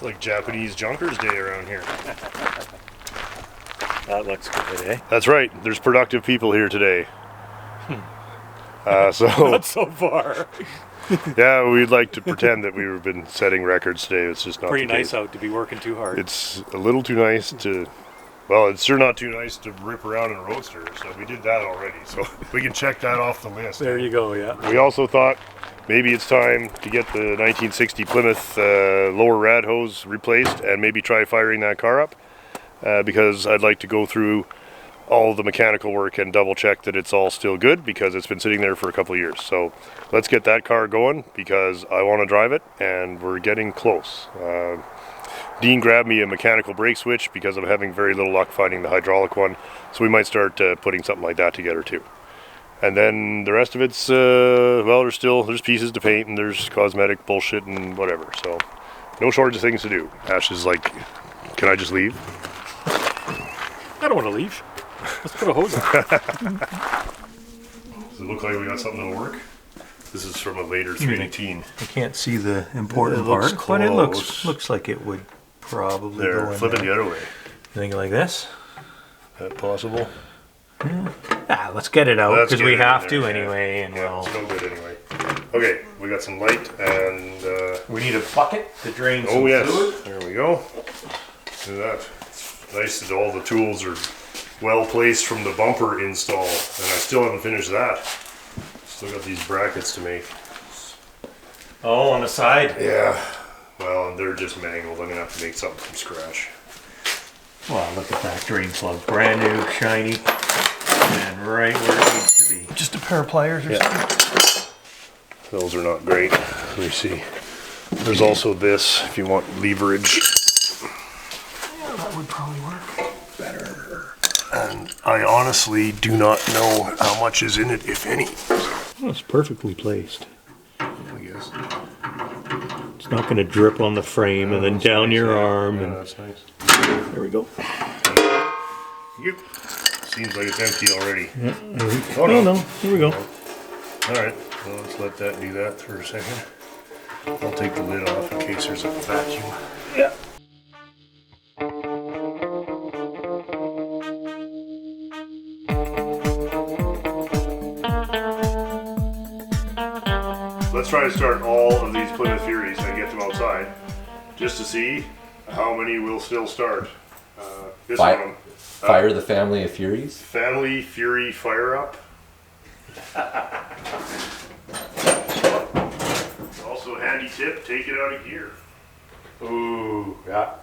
like Japanese Junkers Day around here. That looks good, eh? That's right. There's productive people here today. So Not so far. yeah, we'd like to pretend that we've been setting records today. It's just not Pretty the nice case. out to be working too hard. It's a little too nice to. Well, it's sure not too nice to rip around in a roadster. So we did that already. So we can check that off the list. There you go, yeah. We also thought maybe it's time to get the 1960 Plymouth lower rad hose replaced and maybe try firing that car up because I'd like to go through all the mechanical work and double check that it's all still good because it's been sitting there for a couple of years. So let's get that car going because I want to drive it and we're getting close. Dean grabbed me a mechanical brake switch because I'm having very little luck finding the hydraulic one. So we might start putting something like that together too. And then the rest of it's, well, there's pieces to paint and there's cosmetic bullshit and whatever. So no shortage of things to do. Ash is like, can I just leave? I don't want to leave. Let's put a hose on. Does it look like we got something to work? This is from a later 318. I can't see the important looks part, but it close. looks like it would probably go There, in flip it there. the other way. You think like this? Is that possible? Let's get it out Let's because get we it in have there, to yeah. anyway, and Yeah, we'll. it's no good anyway. Okay, we got some light and We need a bucket to drain some oh yes, fluid. there we go. Look at that. It's nice that all the tools are well placed from the bumper install, and I still haven't finished that. Still got these brackets to make. Oh, on the side. Yeah. Well, and they're just mangled. I'm gonna have to make something from scratch. Wow, look at that drain plug, brand new, shiny, and right where it needs to be. Just a pair of pliers or something. Those are not great. Let me see. There's also this if you want leverage. Yeah, that would probably work. And I honestly do not know how much is in it, if any. Oh, it's perfectly placed. I guess. It's not going to drip on the frame and then down your arm. Yeah, And that's nice. there we go. Yep. Seems like it's empty already. Yeah, Oh no, no. no, here we go. Alright, well, let's let that do that for a second. I'll take the lid off in case there's a vacuum. Yeah. Let's try to start all of these Plymouth Furies and get them outside just to see how many will still start. This one. Fire the family of Furies? Family Fury Fire Up. Also handy tip, take it out of gear. Ooh, yeah.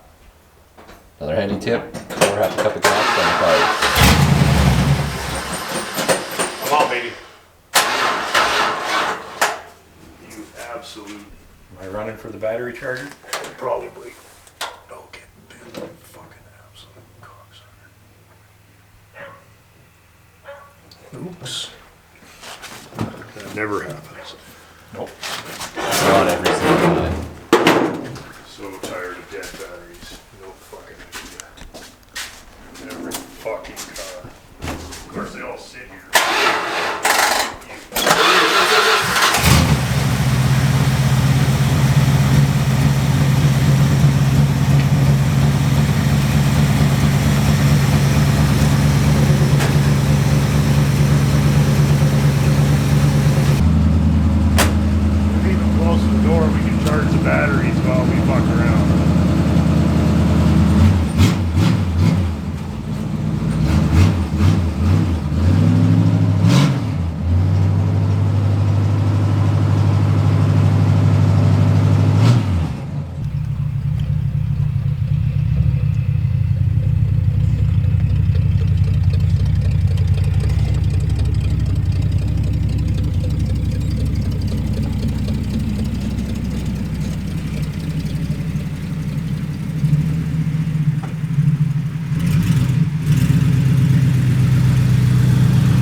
Another handy tip, pour half a cup of gas on the fire. Come on, baby. You absolute, Am I running for the battery charger? probably. Okay, fucking absolute cocksucker. Oops. That never happens. Nope. Not every single time. So tired of dead batteries. No fucking idea. Every fucking car. Of course, they all sit here. Keep them close to the door. We can charge the batteries while we fuck around.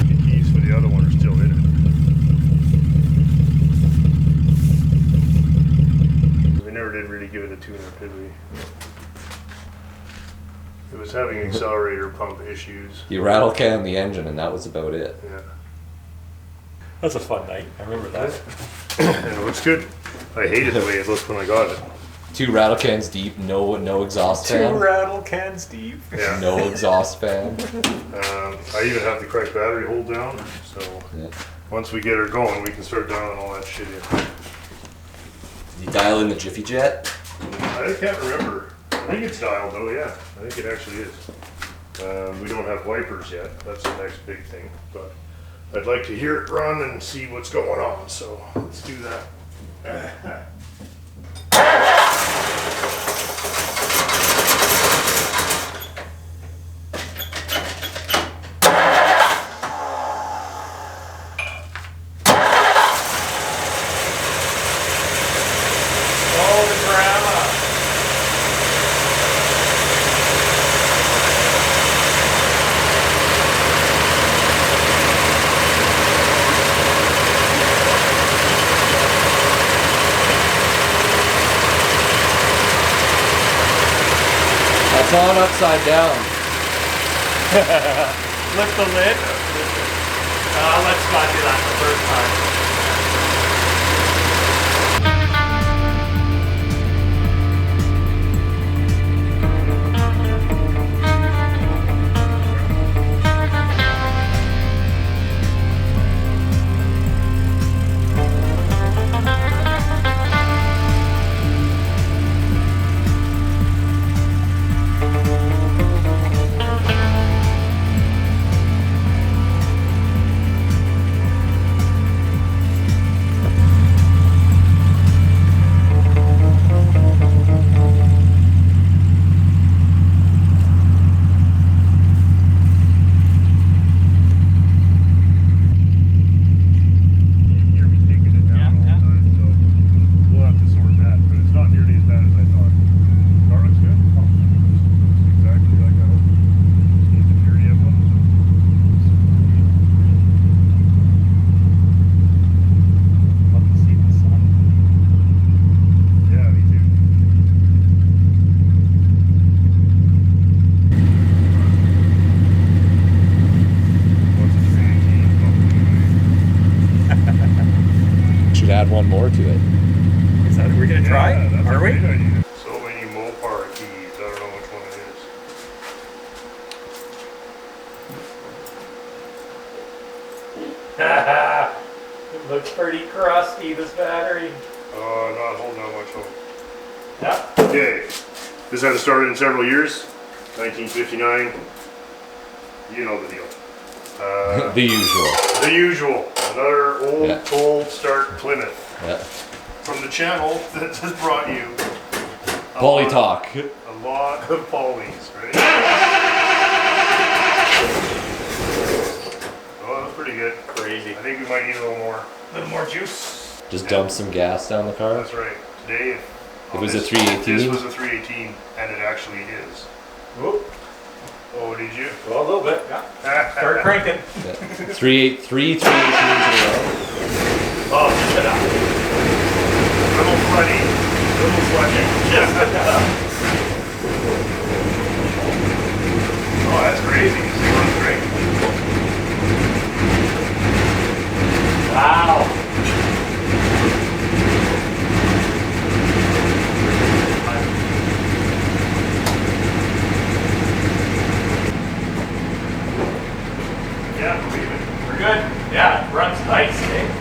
The keys for the other one are still in it. We never did really give it a tune-up, did we? It was having accelerator pump issues. You rattle can the engine and that was about it. Yeah. That's a fun night. I remember that. And it looks good. I hated the way it looked when I got it. 2 rattle cans deep, no exhaust 2 fan. rattle cans deep. Yeah. No exhaust fan. I even have the correct battery hold down, so Yeah. once we get her going, we can start dialing all that shit in. You dial in the Jiffy Jet. I can't remember. I think it's dialed though, yeah. I think it actually is. We don't have wipers yet. That's the next big thing. But I'd like to hear it run and see what's going on, so let's do that. Oh, the drama. That's on upside down. Lift the lid. Let's not do that the first time. Add one more to it. Is that we're gonna try? Yeah, that's Are a we? great idea. So many Mopar keys. I don't know which one it is. It looks pretty crusty, this battery. Not holding out much hope. Yep. Okay, this hasn't started in several years. 1959. You know the deal. The usual. The usual. Another old, Yeah. cold start Plymouth. Yeah. From the channel that has brought you Poly talk. a lot of polys, right? Oh, that was pretty good. Crazy. I think we might need a little more. A little more juice. Just dump some gas down the car. That's right. Today, It was a this 318? This was a 318, and it actually is. Whoop. Oh, did you? Well, a little bit. Yeah. Start cranking. Yeah. 318s in a row. Oh, just enough. Little funny. Little funny. Just enough. Oh, that's crazy. This thing runs great. Wow. Yeah, believe it. We're good. Yeah, it runs nice, eh?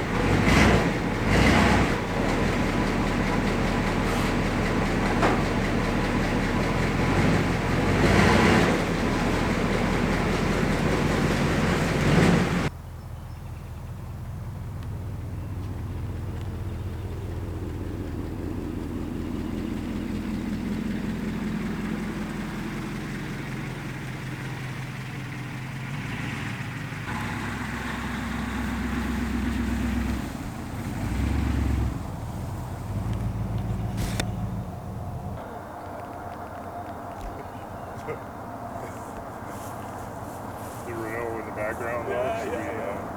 The Renault in the background. Yeah, Should yeah. we,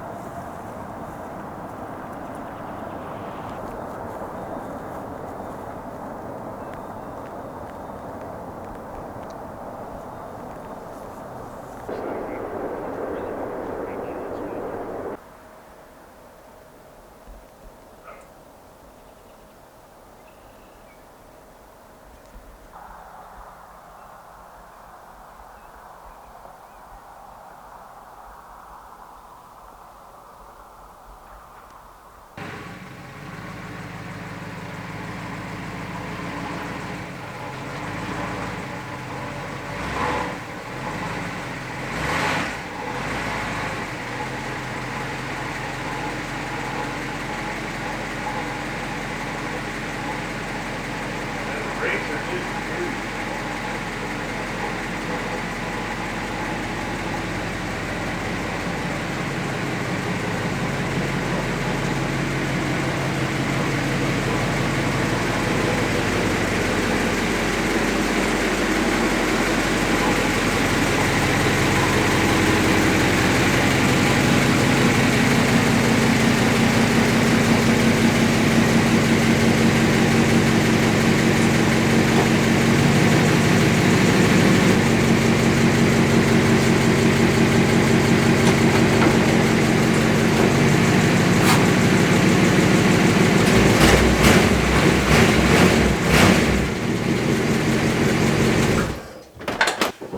brakes are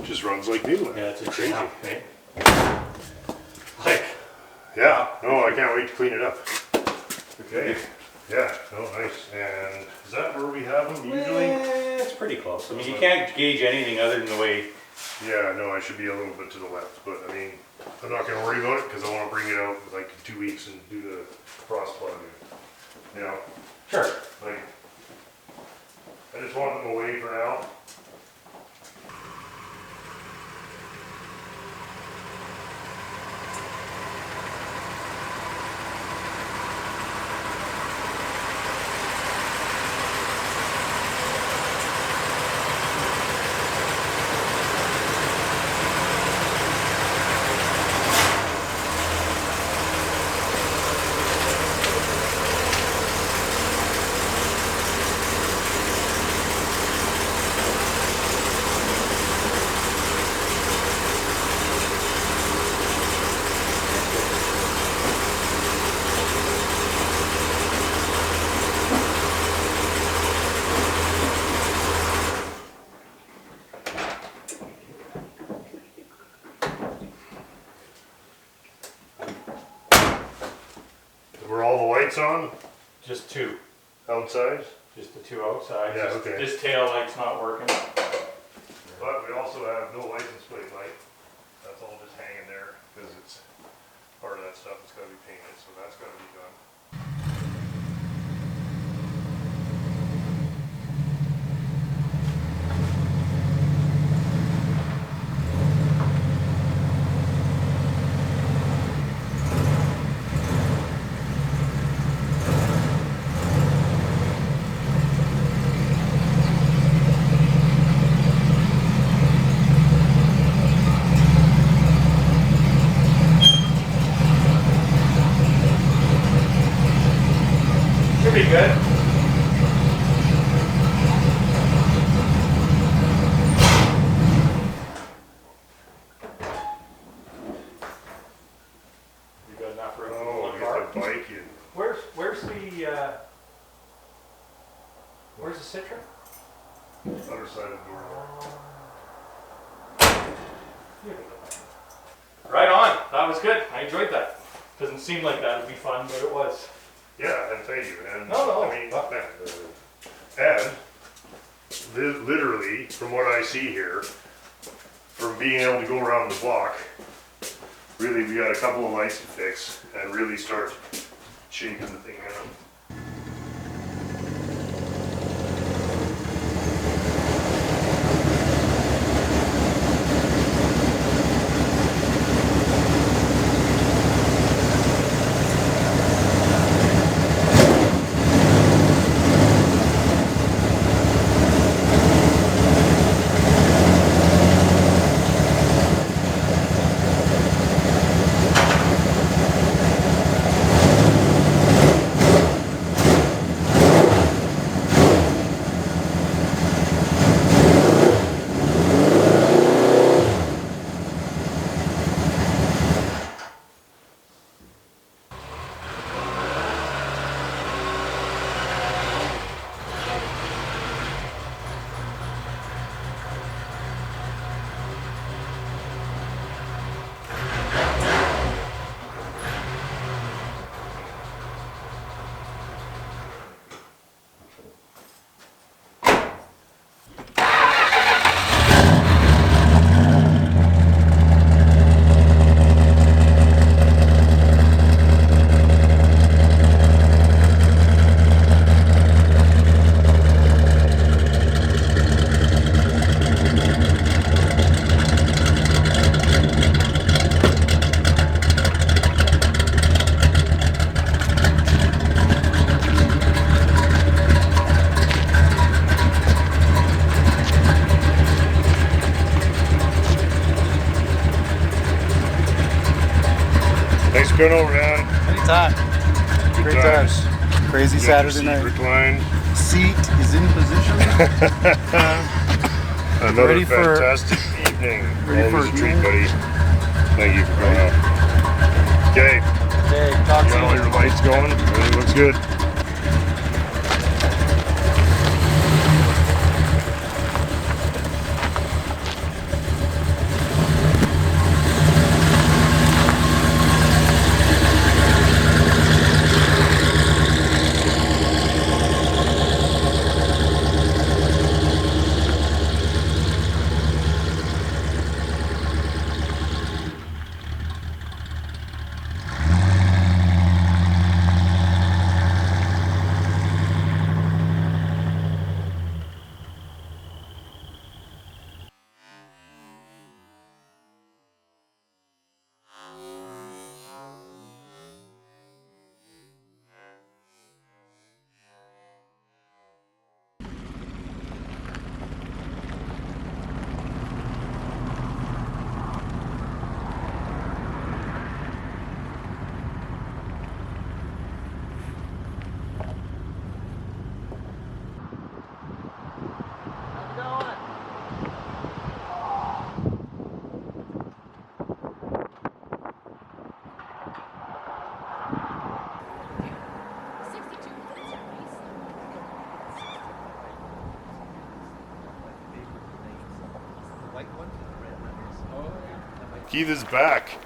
just runs like new. Yeah, it's a crazy. champ, eh? Like, Yeah, no, I can't wait to clean it up. Okay. Yeah, no, nice. And is that where we have them usually? it's pretty close. I mean, you can't gauge anything other than the way. Yeah, no, I should be a little bit to the left, but I mean, I'm not gonna worry about it because I want to bring it out like in 2 weeks and do the cross plug. You know, Sure. like I just want them away for now. Were all the lights on Just two. outside? Just the two outside. Yeah, Just- okay. This tail light's not working. But we also have no license plate light. That's all just hanging there because it's part of that stuff that's got to be painted, so that's got to be done. Should be good. You got enough room Oh, for I the get car? the bike in. Where's the Citroen? Other side of the door. Right on. That was good. I enjoyed that. Doesn't seem like that would be fun, but it was. Yeah, and thank you. And No. I mean, and literally, from what I see here, from being able to go around the block, really we got a couple of lights to fix and really start shaking the thing out. coming over, man. Anytime. Good Great times. Crazy Get Saturday your seat night. Recline. Seat is in position. Another Ready for- fantastic evening. ready for Always a a treat, meal? buddy. Thank you for coming out. Okay, Okay, talk you got all your lights going. Everything looks good. Keith is back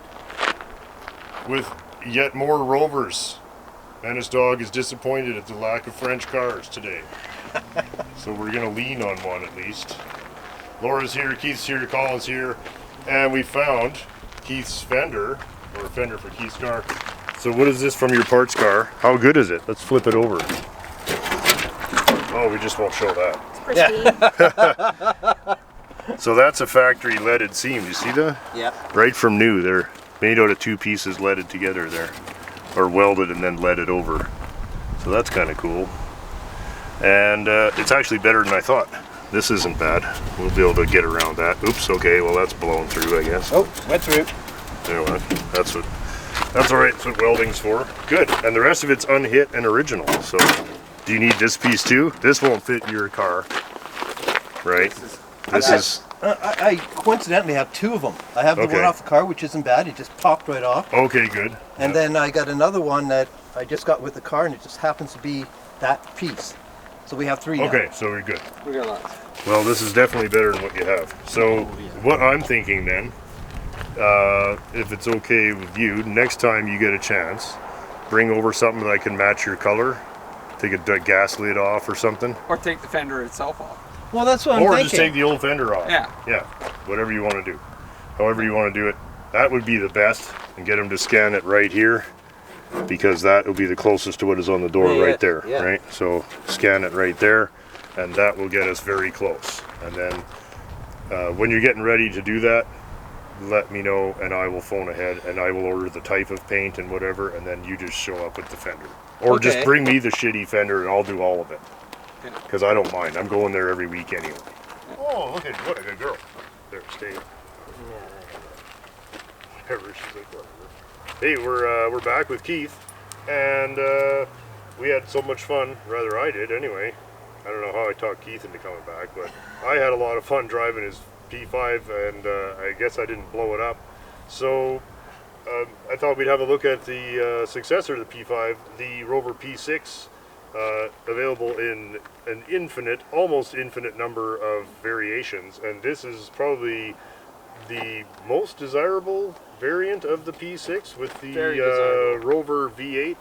with yet more Rovers, and his dog is disappointed at the lack of French cars today. So we're gonna lean on one at least. Laura's here, Keith's here, Colin's here, and we found Keith's fender, or a fender for Keith's car. So what is this from your parts car? How good is it? Let's flip it over. Oh, we just won't show that. So that's a factory leaded seam. You see that? Yeah. Right from new. They're made out of two pieces leaded together there. Or welded and then leaded over. So that's kind of cool. And it's actually better than I thought. This isn't bad. We'll be able to get around that. Oops, okay, well that's blown through, I guess. Oh, went through. You know what? That's alright, that's what welding's for. Good. And the rest of it's unhit and original. So do you need this piece too? This won't fit your car. Right? This is I coincidentally have two of them. I have the Okay. one off the car, which isn't bad. It just popped right off. okay, good. And then I got another one that I just got with the car, and it just happens to be that piece. So we have three now. Okay, so we're good. We got lots. Well, this is definitely better than what you have. So, what I'm thinking then, if it's okay with you, next time you get a chance, bring over something that I can match your color. Take a gas lid off or something. Or take the fender itself off. Well, that's what I'm Or thinking. just take the old fender off. Yeah. Yeah, whatever you want to do. However you want to do it. That would be the best. And get them to scan it right here, because that will be the closest to what is on the door Yeah, right there, yeah. right? So scan it right there, and that will get us very close. And then when you're getting ready to do that, let me know, and I will phone ahead, and I will order the type of paint and whatever, and then you just show up with the fender. Or just Okay. bring me the shitty fender, and I'll do all of it. Because I don't mind. I'm going there every week anyway. Oh, look at what a good girl. There, stay. Whatever, she's like, whatever. Hey, we're back with Keith, and we had so much fun. Rather, I did anyway. I don't know how I talked Keith into coming back, but I had a lot of fun driving his P5, and I guess I didn't blow it up. So I thought we'd have a look at the successor to the P5, the Rover P6, available in an almost infinite number of variations, and this is probably the most desirable variant of the P6 with the Rover V8.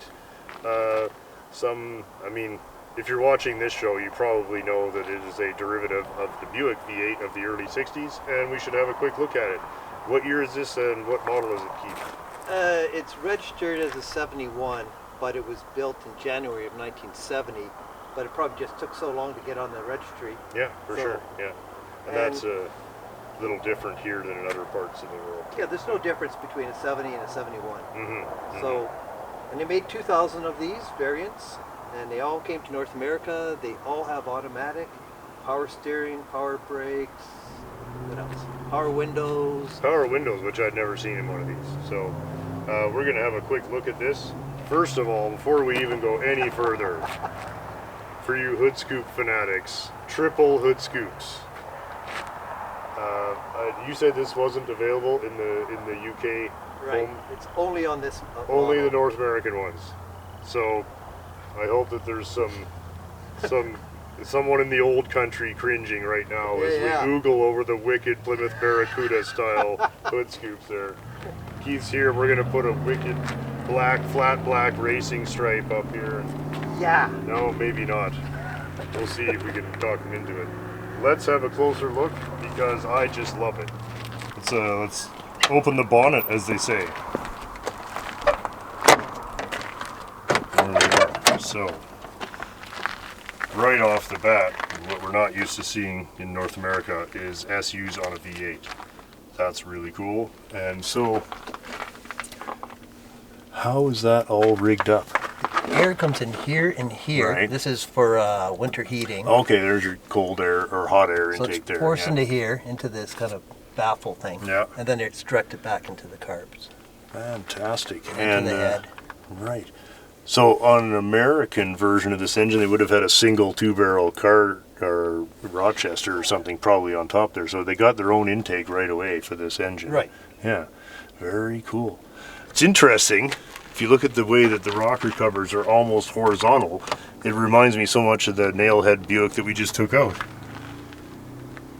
I mean, if you're watching this show, you probably know that it is a derivative of the Buick V8 of the early 60s, and we should have a quick look at it. What year is this, and what model is it, Keith? It's registered as a 71, but it was built in January of 1970. But it probably just took so long to get on the registry. Yeah, for So- sure, yeah. And that's a little different here than in other parts of the world. Yeah, there's no difference between a 70 and a 71. Mm-hmm. So, and they made 2,000 of these variants, and they all came to North America. They all have automatic, power steering, power brakes, what else? Power windows. Power windows, which I'd never seen in one of these. So We're going to have a quick look at this. First of all, before we even go any further, for you hood scoop fanatics, triple hood scoops. You said this wasn't available in the UK Right. home? It's only on this. Only the model. North American ones. So I hope that there's someone in the old country cringing right now as Yeah. we Google over the wicked Plymouth Barracuda style hood scoops there. Keith's here. We're gonna put a wicked flat black racing stripe up here. Yeah. No, maybe not. We'll see if we can talk him into it. Let's have a closer look because I just love it. Let's open the bonnet, as they say. There we are. So, right off the bat, what we're not used to seeing in North America is SUs on a V8. That's really cool. And so, how is that all rigged up? Air comes in here and here. Right. This is for winter heating. Okay, there's your cold air or hot air So intake it's there. forced yeah. into here, into this kind of baffle thing. Yeah. And then it's directed back into the carbs. Fantastic. Into And the head. right. So on an American version of this engine, they would have had a single 2-barrel car or Rochester or something probably on top there. So they got their own intake right away for this engine. Right. Yeah. Very cool. It's interesting. If you look at the way that the rocker covers are almost horizontal, it reminds me so much of the nailhead Buick that we just took out.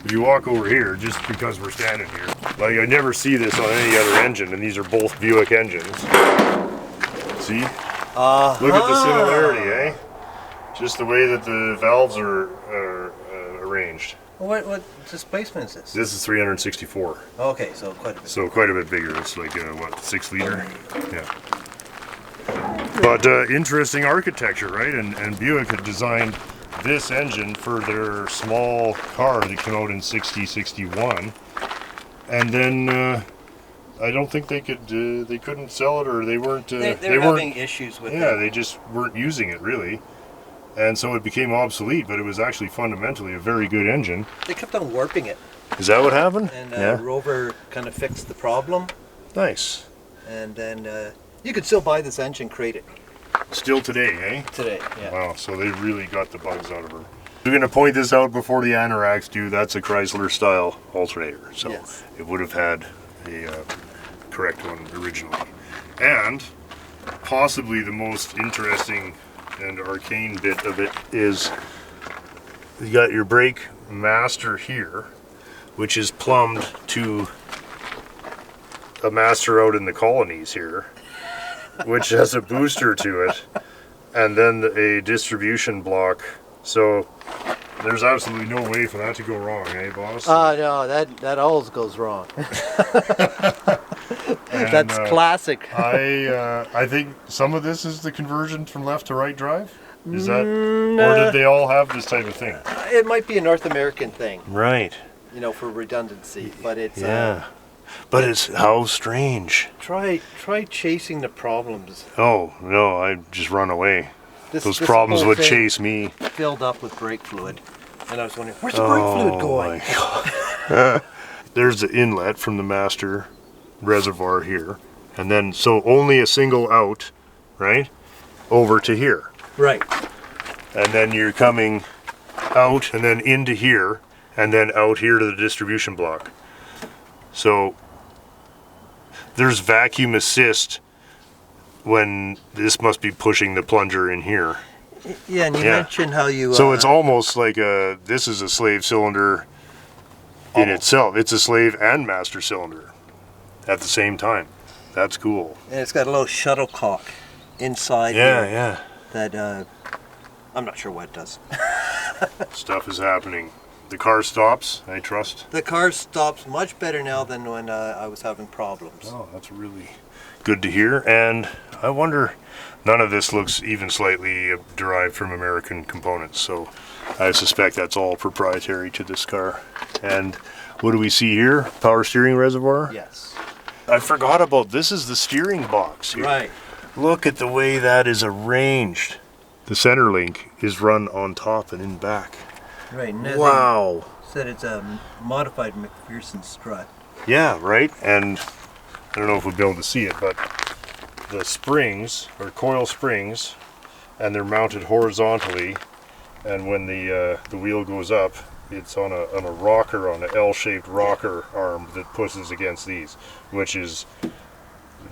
If you walk over here, just because we're standing here, like I never see this on any other engine, and these are both Buick engines. See? Look at the similarity, eh? Just the way that the valves are arranged. What displacement is this? This is 364, Okay, so quite a bit. so quite a bit bigger. It's like, what, 6 liter? Yeah. But interesting architecture, right? And Buick had designed this engine for their small car that came out in 61. And then I don't think they couldn't sell it, or they weren't. They were weren't, having issues with yeah, it. they just weren't using it really. And so it became obsolete, but it was actually fundamentally a very good engine. They kept on warping it. Is that what happened? And yeah. Rover kind of fixed the problem. Nice. And then you could still buy this engine crated Still today, eh? today. Yeah. Wow, so they really got the bugs out of her. We're going to point this out before the anoraks do. That's a Chrysler style alternator. So Yes. it would have had a correct one originally. And possibly the most interesting and arcane bit of it is you got your brake master here, which is plumbed to a master out in the colonies here, which has a booster to it, and then a distribution block. So there's absolutely no way for that to go wrong, eh, boss? No, that always goes wrong. That's classic. I think some of this is the conversion from left to right drive. Is that, or did they all have this type of thing? It might be a North American thing, Right. for redundancy, but it's Yeah. But it's how strange. try chasing the problems. Oh no, I just run away. This Those problems whole would thing chase me. filled up with brake fluid, and I was wondering, where's the brake fluid going? My God. There's the inlet from the master reservoir here, and then so only a single out, right, over to here, Right. and then you're coming out and then into here, and then out here to the distribution block. So there's vacuum assist when this must be pushing the plunger in here. Yeah, and you Yeah. mentioned how you. So it's almost like this is a slave cylinder in itself. It's a slave and master cylinder at the same time. That's cool. And it's got a little shuttlecock inside Yeah, here yeah. that I'm not sure what it does. Stuff is happening. The car stops, I trust. The car stops much better now than when I was having problems. Oh, that's really good to hear. And I wonder, none of this looks even slightly derived from American components. So I suspect that's all proprietary to this car. And what do we see here? Power steering reservoir? Yes. I forgot about this is the steering box here. Right. Look at the way that is arranged. The center link is run on top and in back. Right. And as Wow. they said it's a modified McPherson strut. Yeah, right? And I don't know if we'll be able to see it, but the springs or coil springs, and they're mounted horizontally. And when the wheel goes up, it's on a rocker, on an L-shaped rocker arm that pushes against these, which is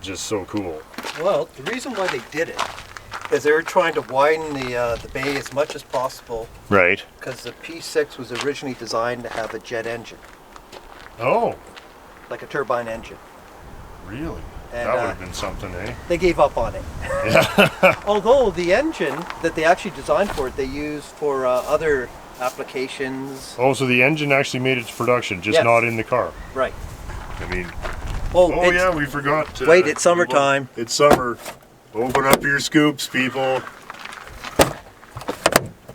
just so cool. Well, the reason why they did it is they were trying to widen the bay as much as possible, Right. because the P6 was originally designed to have a jet engine, Oh, like a turbine engine. really? And, That would have been something, eh? They gave up on it. Although the engine that they actually designed for it, they used for other applications. Oh, so the engine actually made it to production, just Yes. not in the car. Right. I mean, Oh, oh it's- yeah, we forgot. Wait, it's summertime. It's summer. Open up your scoops, people.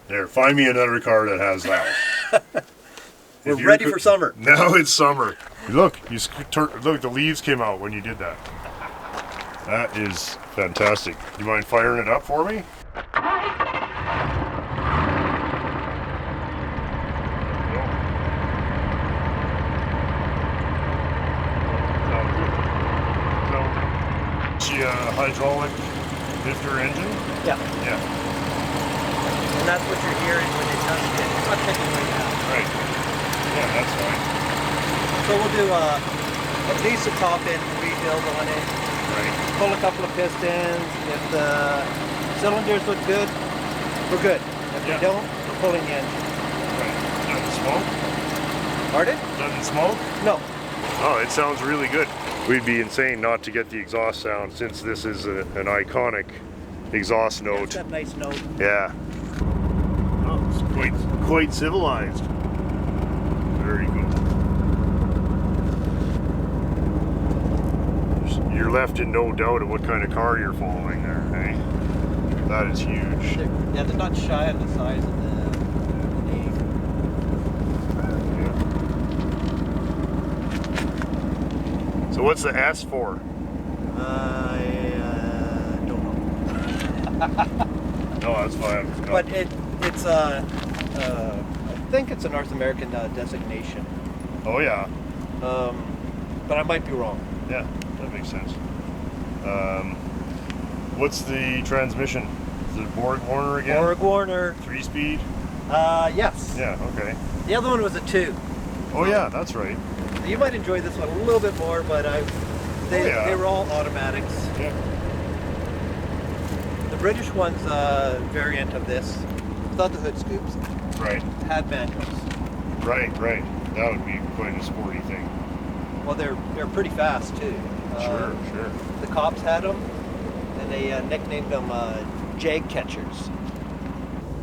There, find me another car that has that. We're If you're ready co- for summer. Now it's summer. Look, look, the leaves came out when you did that. That is fantastic. You mind firing it up for me? Hydraulic lifter engine? Yeah. Yeah, And that's what you're hearing when it does it. It's not kicking right now. right. Yeah, that's fine. So we'll do at least a top end rebuild on it. Right. Pull a couple of pistons. If the cylinders look good, we're good. If Yeah. they don't, we're pulling the engine. Right. Doesn't smoke? Pardon? Doesn't smoke? No. Oh, it sounds really good. We'd be insane not to get the exhaust sound, since this is an iconic exhaust It's note. got a nice note. Yeah. Oh, it's quite civilized. Very good. You're left in no doubt of what kind of car you're following there, eh? That is huge. Yeah, they're not shy on the size of the name. So what's the S for? I don't know. No, that's fine. No. But it's I think it's a North American designation. Oh yeah, But I might be wrong. yeah, that makes sense. What's the transmission? Is it Borg Warner again? Borg Warner. 3-speed? Yes. Yeah, okay. The other one was a 2. Oh yeah, that's right. You might enjoy this one a little bit more, but they were all automatics. Yeah. The British one's variant of this, without the hood scoops, Right, had manuals. right. That would be quite a sporty thing. Well, they're pretty fast too. Sure. The cops had them, and they nicknamed them jag catchers.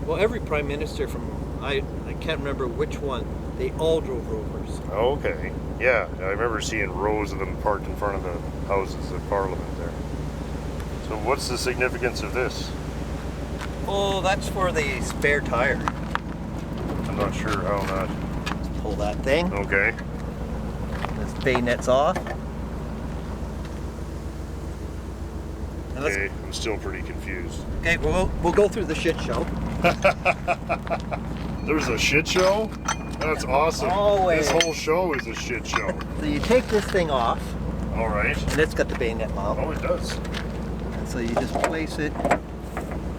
Well, every prime minister from I can't remember which one, they all drove Rovers. Okay. Yeah, I remember seeing rows of them parked in front of the houses of Parliament there. So what's the significance of this? Oh, that's for the spare tire. I'm not sure how that. Let's pull that thing. Okay. This bayonet's off. And let's- Okay, I'm still pretty confused. Okay, we'll go through the shit show. There's a shit show? That's awesome. Always. This whole show is a shit show. So you take this thing off, All right. and it's got the bayonet mount. Oh, it does. And so you just place it.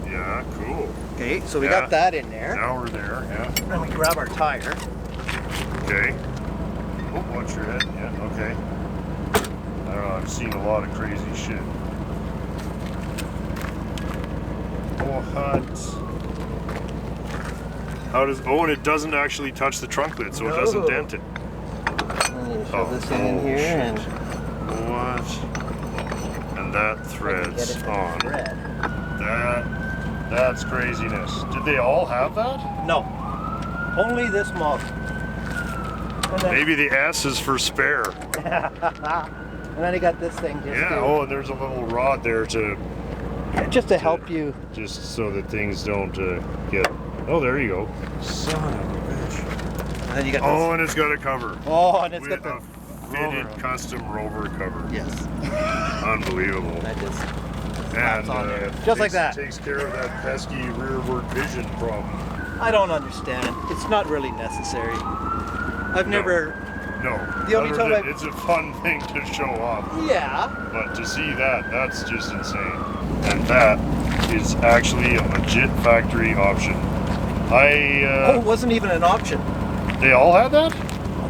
Yeah, cool. Okay, so we Yeah. got that in there. Now we're there, yeah. Then we grab our tire. Okay. Oh, watch your head. Yeah, okay. I don't know, I've seen a lot of crazy shit. Oh, hot. How does, oh, and it doesn't actually touch the trunk lid, so it doesn't No. dent it. And you shove Oh, this thing in here, shit. and What? And that get threads it on. thread. That's craziness. Did they all have that? No, only this model. And then, Maybe the S is for spare. and then you got this thing just Yeah, to, oh, and there's a little rod there to help you. just so that things don't get. Oh, there you go. Son of a bitch. And then you got Oh, this. and it's got a cover. Oh, and it's With got the a fitted Rover. custom Rover cover. Yes, Unbelievable. that just And snaps on there. Just like that. Takes care of that pesky rearward vision problem. I don't understand. It's not really necessary. I've No. never No. The only time I- It's a fun thing to show off. Yeah. But to see that, that's just insane. And that is actually a legit factory option. Oh, it wasn't even an option. They all had that?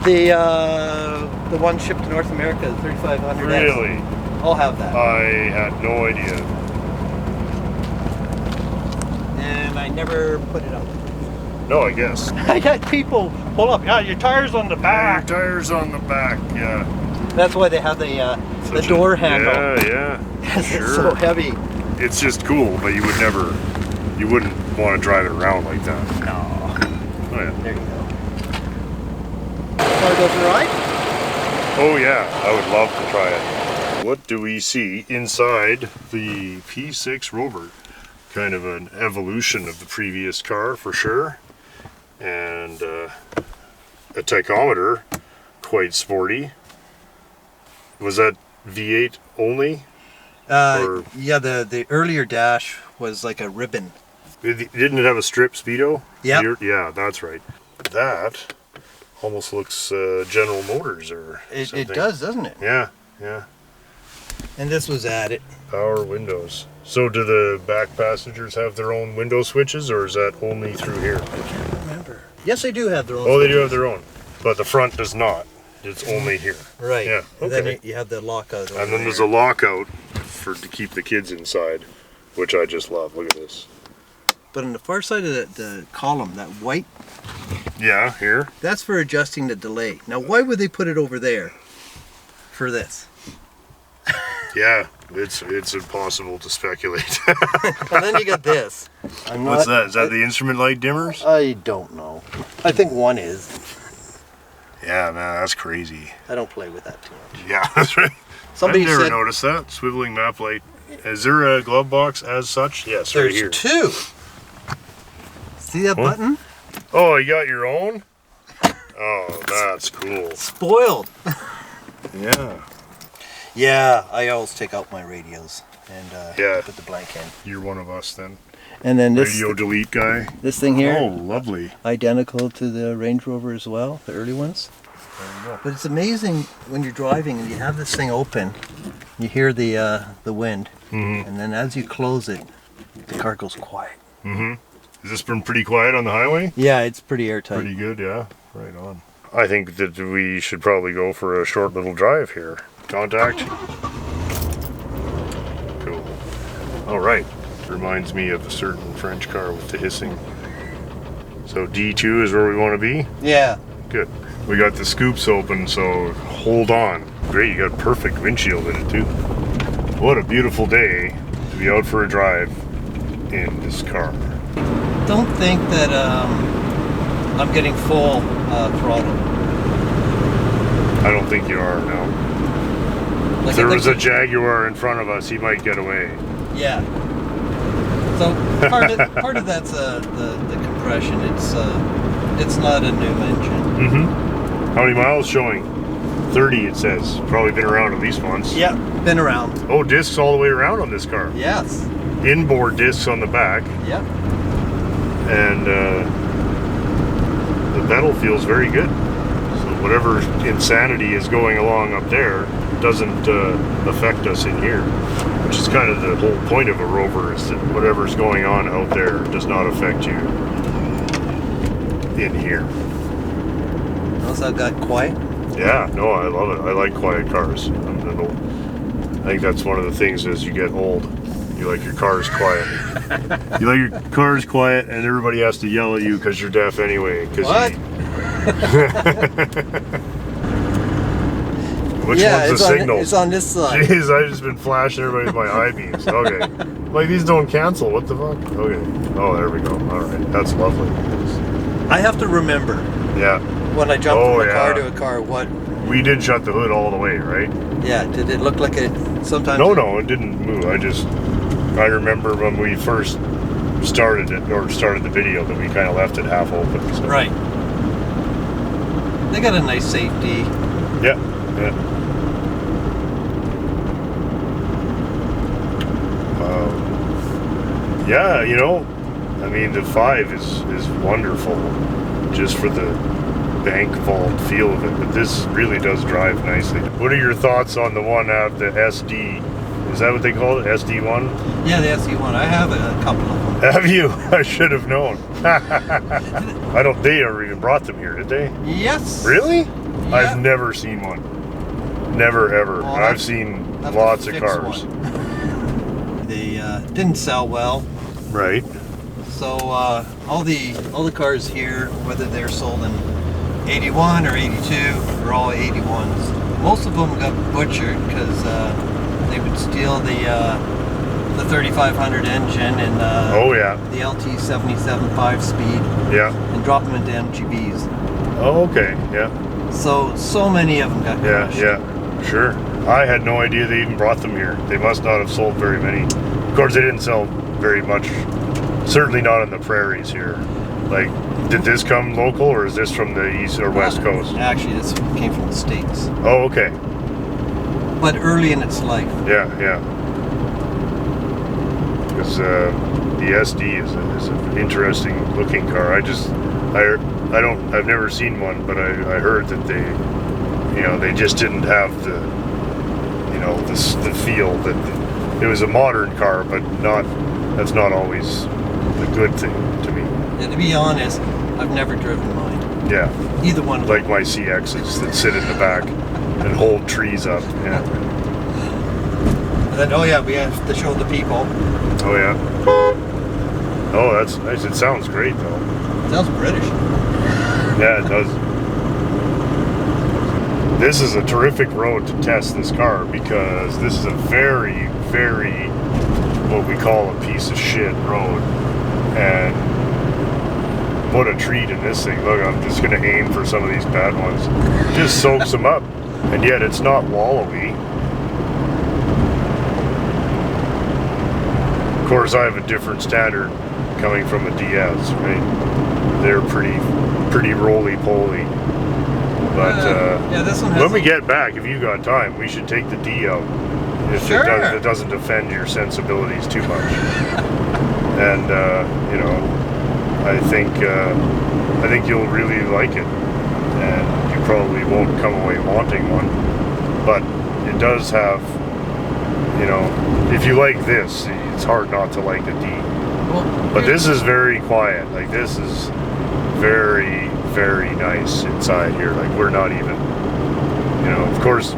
The one shipped to North America, the 3500. Really? All have that. I had no idea. And I never put it up. No, I guess. I had people pull up. Yeah, your tires on the back. Tires on the back, yeah. That's why they have the door handle. Yeah. It's Sure. so heavy. It's just cool, but you wouldn't want to drive it around like that. No. Oh, yeah. There you go. Car doesn't ride? Oh yeah, I would love to try it. What do we see inside the P6 Rover? Kind of an evolution of the previous car for sure. And a tachometer, quite sporty. Was that V8 only? Yeah, the earlier dash was like a ribbon. Didn't it have a strip speedo? Yep. Yeah, that's right. That almost looks General Motors or something. It does, doesn't it? Yeah. And this was added. Power windows. So do the back passengers have their own window switches, or is that only through here? I can't remember. Yes, they do have their own. Oh, they do have their own, but the front does not. It's only here. Right. Yeah. And Okay. then you have the lockout. And then there's a lockout to keep the kids inside, which I just love. Look at this. But on the far side of the column, that white, Yeah, here. that's for adjusting the delay. Now, why would they put it over there for this? Yeah, it's impossible to speculate. And then you got this. What's that? Is that the instrument light dimmers? I don't know. I think one is. Yeah, man, that's crazy. I don't play with that too much. Yeah, that's right. Somebody I've never said noticed that. Swiveling map light. Is there a glove box as such? Yes, right there's here. two. See that button? Oh, you got your own? Oh, that's cool. Spoiled. Yeah. Yeah, I always take out my radios and Yeah. put the blank in. You're one of us then. And then this Radio delete guy. this thing here, Oh, lovely. identical to the Range Rover as well, the early ones. But it's amazing when you're driving and you have this thing open, you hear the wind, and then as you close it, the car goes quiet. Has this been pretty quiet on the highway? Yeah, it's pretty airtight. Pretty good, yeah. Right on. I think that we should probably go for a short little drive here. Contact. Cool. All right. Reminds me of a certain French car with the hissing. So D2 is where we want to be? Yeah. Good. We got the scoops open, so hold on. Great, you got a perfect windshield in it too. What a beautiful day to be out for a drive in this car. Don't think that I'm getting full throttle. I don't think you are now. Like If there I was a think- Jaguar in front of us, he might get away. Yeah. So part of that's the compression. It's not a new engine. How many miles showing? 30 it says. Probably been around at least once. Yeah, been around. Oh, discs all the way around on this car. Yes. Inboard discs on the back. Yep. And the pedal feels very good. So whatever insanity is going along up there doesn't affect us in here, which is kind of the whole point of a Rover, is that whatever's going on out there does not affect you in here. How's that got quiet? Yeah, no, I love it. I like quiet cars. I think that's one of the things as you get old. You like your cars quiet. You like your cars quiet, and everybody has to yell at you because you're deaf anyway. What? Which one's the signal? It's on this side. Jeez, I've just been flashing everybody with my high beams. Okay. Like, these don't cancel. What the fuck? Okay. Oh, there we go. All right. That's lovely. I have to remember Yeah. when I jump from a yeah. car to a car. What? We did shut the hood all the way, right? Yeah. Did it look like it? Sometimes. No, it didn't move. I remember when we first started it, or started the video, that we kind of left it half open. So. Right. They got a nice safety. Yeah. Yeah, you know, I mean, the 5 is wonderful, just for the bank vault feel of it, but this really does drive nicely. What are your thoughts on the one out the SD? Is that what they call it? SD1? Yeah, the SE1. I have a couple of them. Have you? I should have known. I don't. They never even brought them here, did they? Yes. Really? Yeah. I've never seen one. Never ever. Well, I've seen have to lots of fix cars. one. They didn't sell well, Right. so all the cars here, whether they're sold in 81 or 82, are all 81s. Most of them got butchered because they would steal the 3500 engine and Oh yeah. the LT 77 5-speed Yeah. and drop them into MGBs. Oh, okay. Yeah. So many of them got Yeah. crushed. Yeah. Sure. I had no idea they even brought them here. They must not have sold very many. Of course, they didn't sell very much. Certainly not on the prairies here. Like, did this come local, or is this from the east or west coast? Actually, this came from the States, Oh, okay. but early in its life. Yeah, yeah. Because the SD is an interesting looking car. I've never seen one, but I heard that they just didn't have the feel that it was a modern car, but that's not always a good thing to me. And to be honest, I've never driven mine. Yeah, Either one. like my CXs that sit in the back and hold trees up. Yeah. And then, oh yeah, we have to show the people. Oh yeah. Oh, that's nice. It sounds great though. Sounds British. Yeah, it does. This is a terrific road to test this car because this is a very, very, what we call a piece of shit road. And what a treat in this thing. Look, I'm just going to aim for some of these bad ones. Just soaks them up. And yet it's not wallowy. Of course, I have a different standard coming from a DS, right? They're pretty roly-poly. But yeah, this one has when we get back, if you got time, we should take the D out. If Sure. it doesn't offend your sensibilities too much. And I think you'll really like it, and you probably won't come away wanting one. But it does have, if you like this, it's hard not to like the D. Well, But this is very quiet. Like, this is very, very nice inside here. Like, we're not even, of course,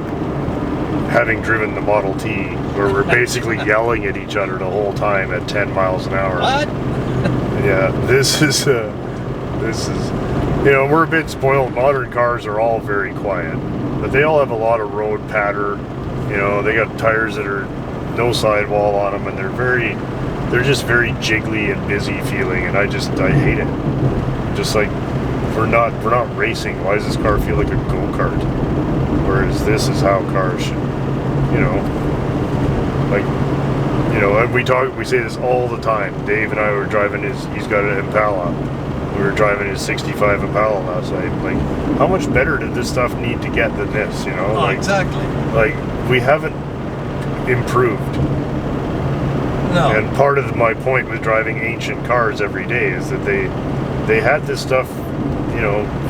having driven the Model T, where we're basically yelling at each other the whole time at 10 miles an hour. What? Yeah, this is, we're a bit spoiled. Modern cars are all very quiet, but they all have a lot of road patter. They got tires that are no sidewall on them, and they're just very jiggly and busy feeling, and I hate it. Just like, we're not racing. Why does this car feel like a go-kart? Whereas this is how cars should, and we say this all the time. Dave and I were driving he's got an Impala. We were driving his 65 Impala last night. Like, how much better did this stuff need to get than this, Oh, exactly. Like, we haven't improved. No. And part of my point with driving ancient cars every day is that they had this stuff,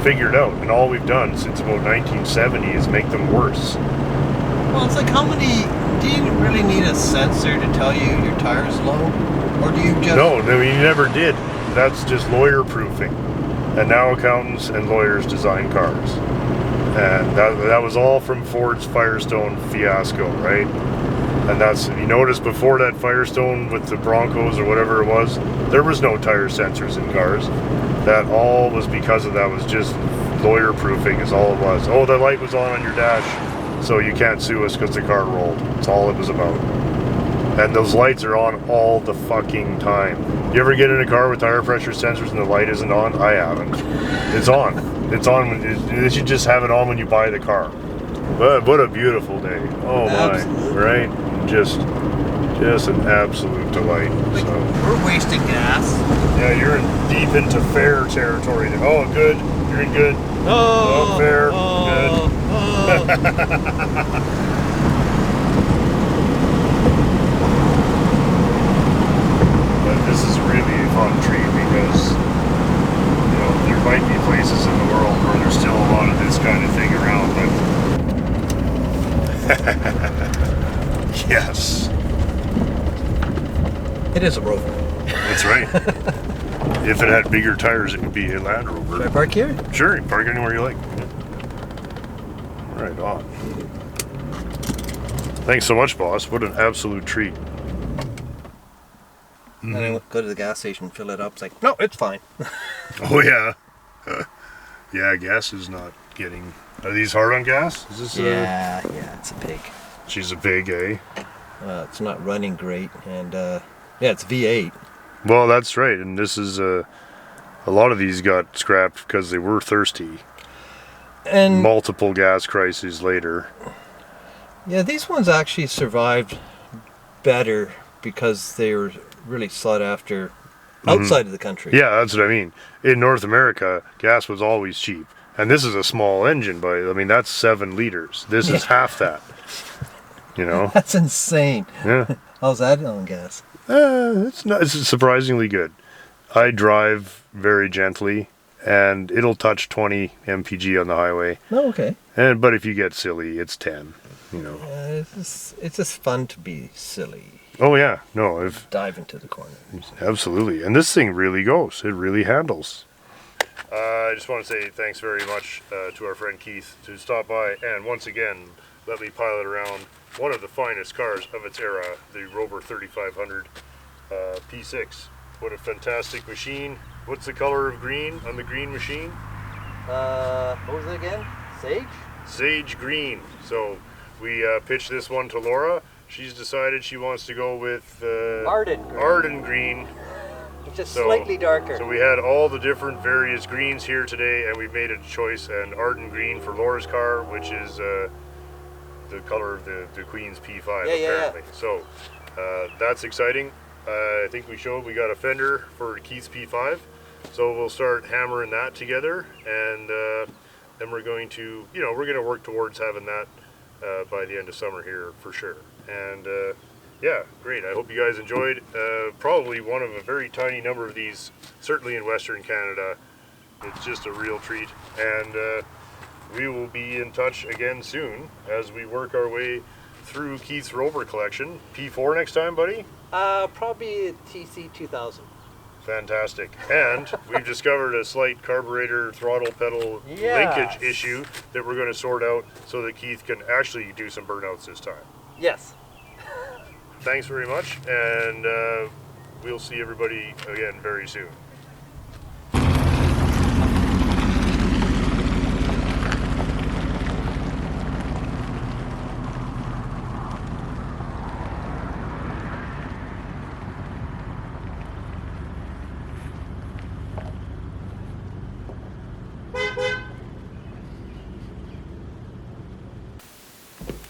figured out, and all we've done since about 1970 is make them worse. Well, it's like, do you really need a sensor to tell you your tire's low? Or do you just... No, you never did. That's just lawyer proofing. And now accountants and lawyers design cars. And that was all from Ford's Firestone fiasco, right? And that's, if you notice, before that Firestone with the Broncos or whatever it was, there was no tire sensors in cars. That all was because of that was just lawyer proofing is all it was. Oh, the light was on your dash, so you can't sue us because the car rolled. That's all it was about. And those lights are on all the fucking time. You ever get in a car with tire pressure sensors and the light isn't on? I haven't. It's on. It's on. You should just have it on when you buy the car. But what a beautiful day. Oh my. Absolutely. Right? Just an absolute delight. So We're wasting gas. yeah, you're deep into fair territory. Oh, good. You're in good. Oh, fair. Good. But this is really a fun treat because there might be places in the world where there's still Yes, It is a Rover. that's right. If it had bigger tires, it would be a Land Rover. Should I park here? Sure, you can park anywhere you like. Right on. Thanks so much, boss. What an absolute treat. And then I go to the gas station, fill it up. It's like, no, it's fine. Oh yeah. Yeah, gas is not getting. Are these hard on gas? Is this? Yeah, it's a pig. She's a pig, eh? It's not running great, and yeah, it's V8. Well, that's right. And this is a lot of these got scrapped because they were thirsty. And Multiple gas crises later. yeah, these ones actually survived better because they were really sought after outside of the country. Yeah, that's what I mean. In North America, gas was always cheap. And this is a small engine, I mean, that's 7 liters. This is half that. You know? That's insane. Yeah. How's that on gas? It's surprisingly good. I drive very gently, and it'll touch 20 mpg on the highway. Oh, okay. But if you get silly, it's 10. You know. It's just fun to be silly. Oh yeah, no, Dive into the corner. absolutely. And this thing really goes. It really handles. I just want to say thanks very much to our friend Keith to stop by and once again let me pilot around one of the finest cars of its era, the Rover 3500 P6. What a fantastic machine. What's the color of green on the green machine? What was it again? Sage? Sage green. So we pitched this one to Laura. She's decided she wants to go with Arden green. Arden green. Just So- slightly darker. So we had all the different various greens here today, and we've made a choice, an Arden green for Laura's car, which is the color of the Queen's P5 Yeah, yeah, apparently. So that's exciting. I think we got a fender for Keith's P5, so we'll start hammering that together, and then we're going to, we're going to work towards having that by the end of summer here for sure. And yeah, great. I hope you guys enjoyed. Probably one of a very tiny number of these, certainly in Western Canada. It's just a real treat. And we will be in touch again soon as we work our way through Keith's Rover collection. P4 next time, buddy? Probably TC 2000. Fantastic. And we've discovered a slight carburetor throttle pedal Yes. linkage issue that we're going to sort out so that Keith can actually do some burnouts this time. Yes. Thanks very much, and we'll see everybody again very soon.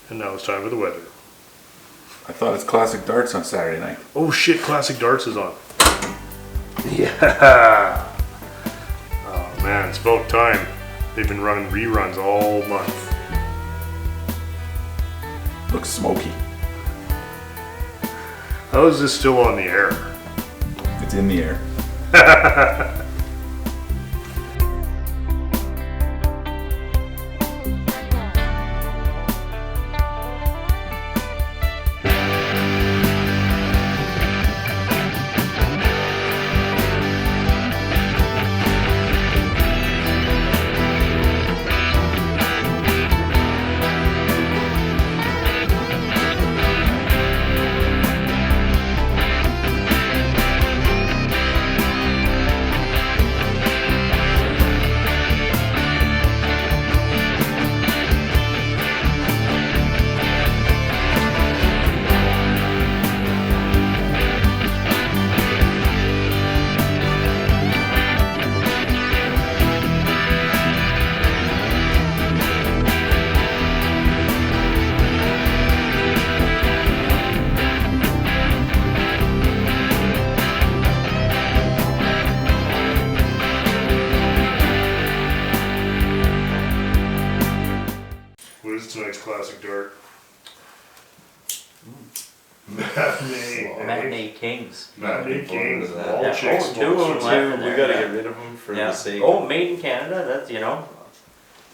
And now it's time for the weather. I thought it's classic darts on Saturday night. Oh shit, Classic Darts is on. Yeah. Oh man, it's about time. They've been running reruns all month. Looks smoky. How is this still on the air? It's in the air. What is tonight's Classic Dart? Matinee. Matinee Kings. Matinee Kings. All Yeah. chicks. Oh, two of them left in We there, gotta yeah. get rid of them for Yeah. the sake. Oh, made in Canada. That's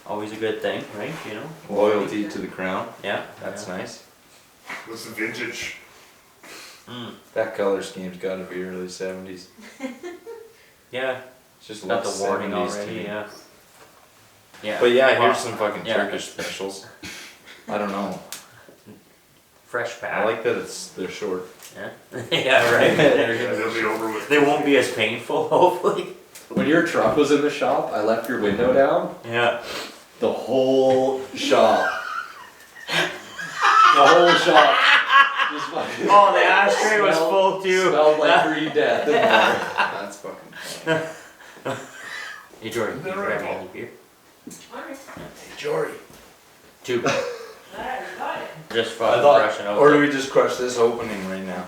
Always a good thing, right? You know? Loyalty to the crown. Yeah. That's nice. What's the vintage? That color scheme's gotta be early 70s. Yeah. It's just Got looks the warning 70s to already, me. yeah. Yeah. But yeah, Well, here's some fucking yeah. Turkish specials. I don't know. Fresh I pack. like that they're short. Yeah. Yeah, right. They'll be over with. They won't be as painful, hopefully. When your truck was in the shop, I left your window down. Yeah. The whole shop. The whole shop. Just fucking Oh, the ashtray was full too. smelled like green death in there. That's fucking funny. Hey Jordan, you grab me any beer? Hey, Jory. Two. Just I fucking thought, brushing out. or do we just crush this opening right now?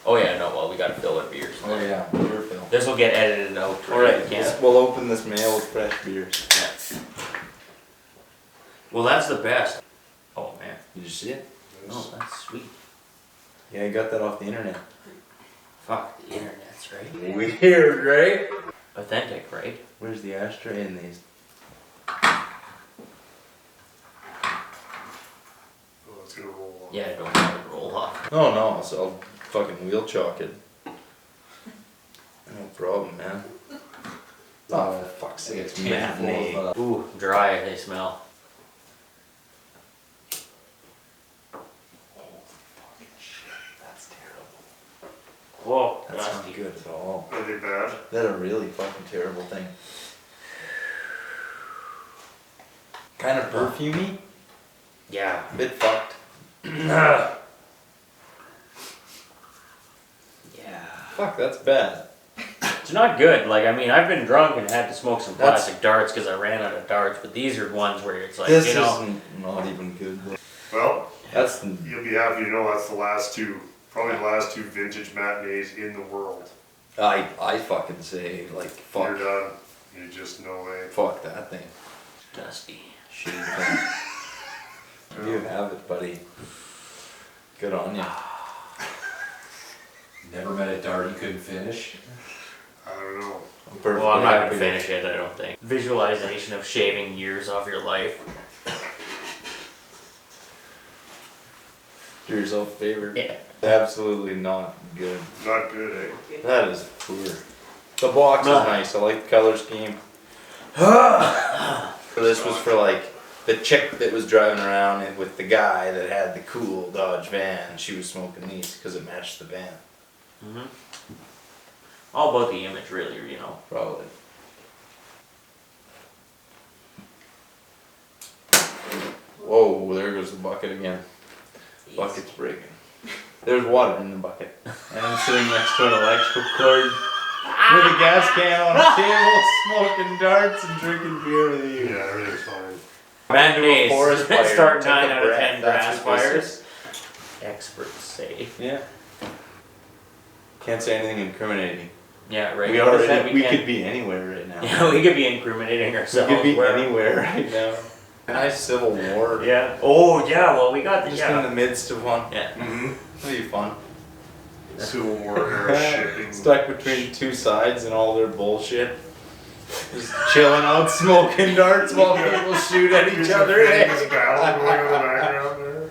Oh yeah, no, well we gotta fill it beers. Oh yeah, beer fill. This will get edited out. Alright, Yeah. we'll open this mail with fresh beers. Yeah. Well, that's the best. Oh man. Did you see it? Oh, that's sweet. Yeah, you got that off the internet. Fuck, the internet's right. Weird, right? Authentic, right? Where's the ashtray in these? Oh, it's gonna roll off. Yeah, don't let it roll off. Oh no, so I'll fucking wheel chalk it. No problem, man. Oh, for fuck's sake, it's matinee. Ooh, dry they smell. That's terrible. Whoa, That's nasty. not good at all. Are they bad? That's a really fucking terrible thing. Kind of perfumey. Yeah. A bit fucked. Yeah. Fuck, that's bad. It's not good. Like, I mean, I've been drunk and had to smoke some That's- plastic darts because I ran out of darts, but these are ones where it's like, This you know. isn't not even good. Well, That's you'll be happy to know that's the last two, probably the last two vintage matinees in the world. I fucking say like fuck. You're done. You just no way. Fuck that thing. Dusty. Shitty thing. You have it, buddy. Good on you. Never met a dart you couldn't finish. I don't know. I'm perfectly Well, I'm not happy gonna finish it, I don't think. Visualization of shaving years off your life. Do yourself a favor. Yeah. Absolutely not good. Not good, eh? That is poor. The box is nice. I like the color scheme. This was for like the chick that was driving around with the guy that had the cool Dodge van. She was smoking these because it matched the van. Mm-hmm. All about the image, really, you know. Probably. Whoa, there goes the bucket again. Bucket's breaking. There's water in the bucket. And I'm sitting next to an electrical cord with a gas can on a table, smoking darts and drinking beer with you. Yeah, everything's fine. Matinees Forest fire, start take 9 a out of breath, 10 that's grass what this fires. Experts say. Yeah. Can't say anything incriminating. Yeah, right. We Notice already, that we can't- could be anywhere right now. Yeah, we could be incriminating We ourselves. could be Where- anywhere right now. Nice Civil War. Yeah. Oh, yeah, well, we got the. Just in Yeah. the midst of one. Yeah. Mm-hmm. It'll be fun. Civil War era shipping. Stuck between two sides and all their bullshit. Just chilling out, smoking darts while people shoot at each other. There's a battle going on in the background there.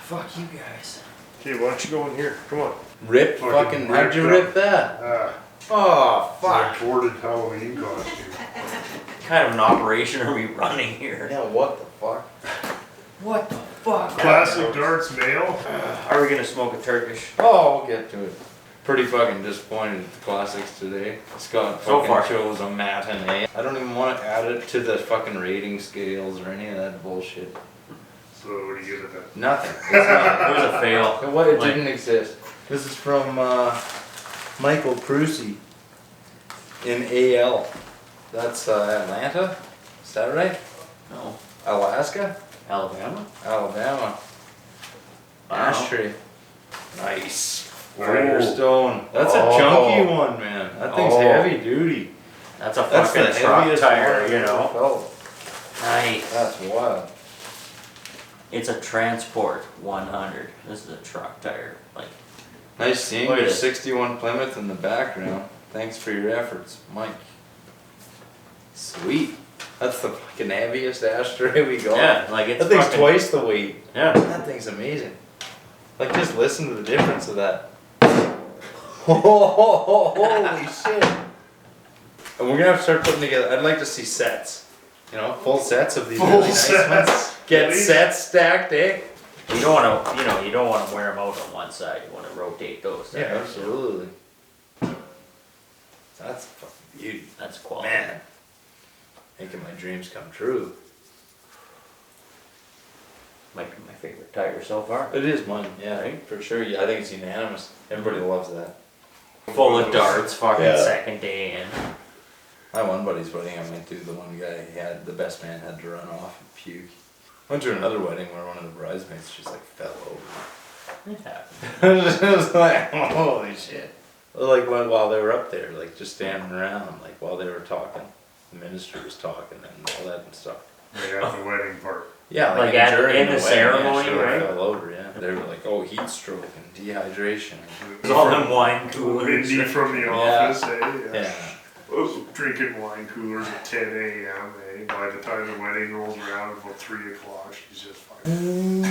Fuck you guys. Okay, why don't you go in here? Come on. Rip Fucking fucking, how'd you ripped rip that? Ah, Oh, fuck. fuck. Boarded Halloween costume. What kind of an operation are we running here? Yeah, what the fuck? What the fuck? Classic darts male. Are we gonna smoke a Turkish? Oh, we'll get to it. Pretty fucking disappointed with the classics today. Scott So fucking far. chose a matinee. I don't even want to add it to the fucking rating scales or any of that bullshit. So what do you give it then? Nothing. It's not. It was a fail. What? It Like- didn't exist. This is from Michael Prusi in AL. That's Atlanta. Is that right? No. Alaska? Alabama? Alabama. Wow. Ashtray. Nice. Ooh. Firestone. That's a Oh. chunky one, man. That thing's Oh. heavy duty. That's a That's fucking the truck heaviest tire, one you I've know. ever felt. Nice. That's wild. It's a Transport 100. This is a truck tire. Like, Nice seeing Look at your this. 61 Plymouth in the background. Thanks for your efforts, Mike. Sweet. That's the fucking heaviest ashtray we got. Yeah, like it's That thing's fucking- twice the weight. Yeah. That thing's amazing. Like, just listen to the difference of that. Holy shit. And we're gonna have to start putting together, I'd like to see sets. You know, full sets of these Full really nice sets. ones. Get Please. sets stacked, eh? You don't want to, you don't want to wear them out on one side. You want to rotate those. Yeah, absolutely. That's fucking beauty. That's quality. Man. Making my dreams come true. Might be my favorite tire so far. It is mine, yeah, Right? for sure. Yeah, I think it's unanimous. Everybody loves that. Full of darts, fucking Yeah. second day in. My one buddy's wedding I went to, the one guy he had, the best man had to run off and puke. Went to another wedding where one of the bridesmaids just like fell over. It happened. It was like, holy shit. Like while they were up there, like just standing around, like while they were talking. The minister was talking and all that and stuff. Yeah, the wedding part. Yeah, Like during in the wedding, ceremony, yeah, sure, right? fell over, yeah. They were like, oh, heat stroke and dehydration. It's all them wine coolers. Windy from the Yeah. office, eh? Yeah. Drinking wine coolers at 10 a.m. Eh? By the time the wedding rolls around, about 3 o'clock, she's just fine.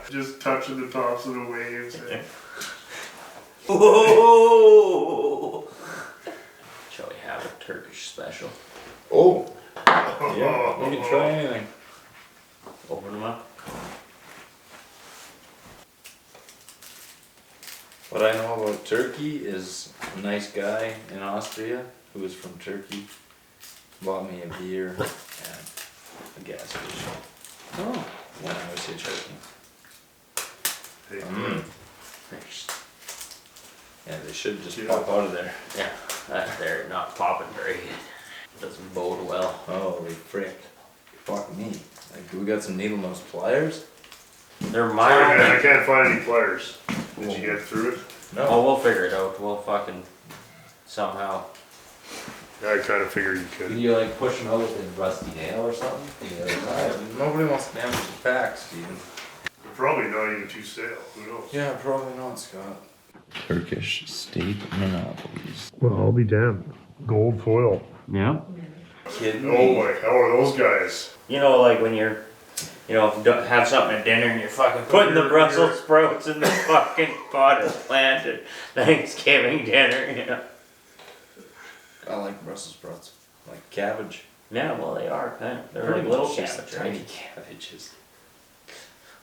Just touching the tops of the waves. Eh? Whoa! Shall we have a Turkish special? Oh. Yeah, you can try anything. Open them up. What I know about Turkey is a nice guy in Austria who was from Turkey bought me a beer at a gas station. Oh. When I was hitchhiking. Hey, Nice. Yeah, they should just Yeah. pop out of there. Yeah, they're not popping very good. Doesn't bode well. Holy frick. Fuck me. Like, we got some needle nose pliers? They're Sorry, man, I mild. can't find any pliers. Did you get through it? No. Oh, we'll figure it out. We'll fucking somehow. I kind of figured you Can could. you like push them out with a rusty nail or something? The other side? Nobody wants to damage the pack, Steven. They're probably not even too stale. Who knows? Yeah, probably not, Scott. Turkish state monopolies. Well, I'll be damned. Gold foil. Yeah. Kidding Oh me? boy, how are those guys? You know, like when you're, have something at dinner and you're fucking putting the Brussels sprouts in the fucking pot of plant at Thanksgiving dinner, you know. I like Brussels sprouts. Like cabbage. Yeah, well they are kind of. They're Pretty like little much just cabbage, tiny right? cabbages.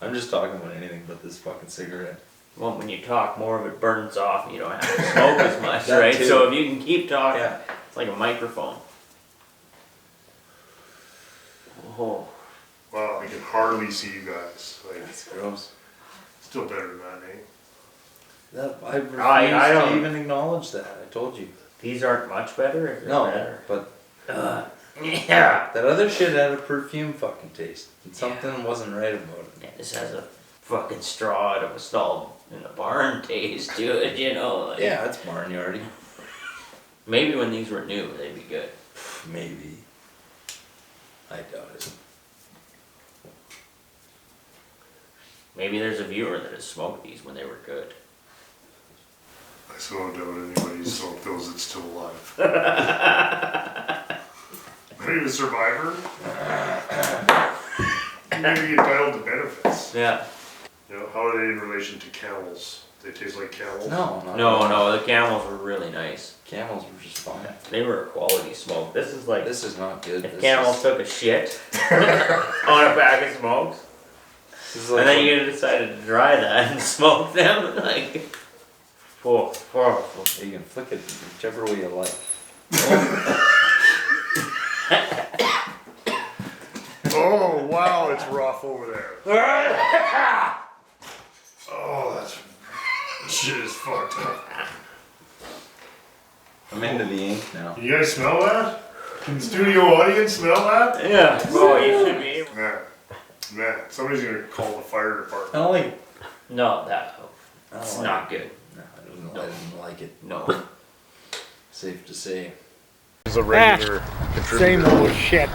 I'm just talking about anything but this fucking cigarette. Well, when you talk, more of it burns off and you don't have to smoke as much, That right? too. So if you can keep talking, Yeah. it's like a microphone. Oh. Wow, I can hardly see you guys. Like, That's gross. still better than that, eh? That, I refuse I don't- to even acknowledge that. I told you. These aren't much better? If they're No, better. but Yeah. that other shit had a perfume fucking taste. And something wasn't right about it. Yeah, this has a fucking straw out of a stall in the barn taste to it, you know. Like, Yeah, it's barnyardy. Maybe when these were new, they'd be good. Maybe. I doubt it. Maybe there's a viewer that has smoked these when they were good. I still don't doubt anybody who's smoked those that's still alive. Maybe a survivor? Maybe entitled to benefits. Yeah. You know, how are they in relation to camels? They taste like camels? No, not No, the camels were really nice. Camels were just fine. They were a quality smoke. This is like This is not good. if This camels is, took a shit on a bag of smokes, this is like and then you decided to dry that and smoke them, like, oh. you can flick it whichever way you like. Oh, wow, it's rough over there. Oh, that's... shit is fucked up. I'm into the ink now. Can you guys smell that? Can the studio audience smell that? Yeah. Oh, you should be able. Man, somebody's gonna call the fire I department. don't like it. No, I that's don't not like good. it. No, I didn't like it. No. Safe to say. He's a regular contributor. Same old shit.